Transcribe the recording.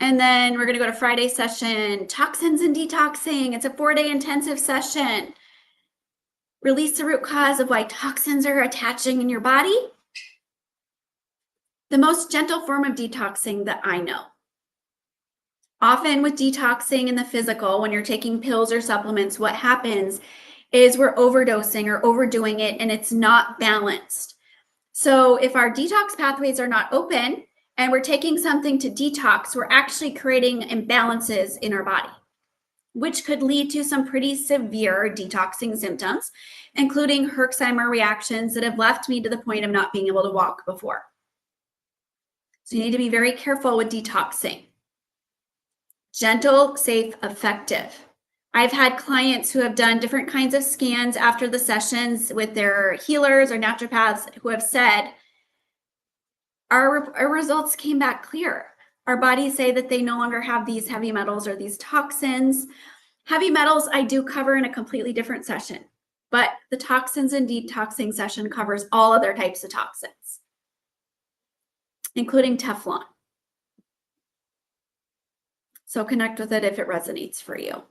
And then we're going to go to Friday session, Toxins and Detoxing. It's a 4-day intensive session. Release the root cause of why toxins are attaching in your body. The most gentle form of detoxing that I know. Often with detoxing in the physical, when you're taking pills or supplements, what happens is we're overdosing or overdoing it, and it's not balanced. So if our detox pathways are not open and we're taking something to detox, we're actually creating imbalances in our body, which could lead to some pretty severe detoxing symptoms, including Herxheimer reactions that have left me to the point of not being able to walk before. So you need to be very careful with detoxing. Gentle, safe, effective. I've had clients who have done different kinds of scans after the sessions with their healers or naturopaths who have said, our results came back clear. Our bodies say that they no longer have these heavy metals or these toxins. Heavy metals I do cover in a completely different session, but the toxins and detoxing session covers all other types of toxins, including Teflon. So connect with it if it resonates for you.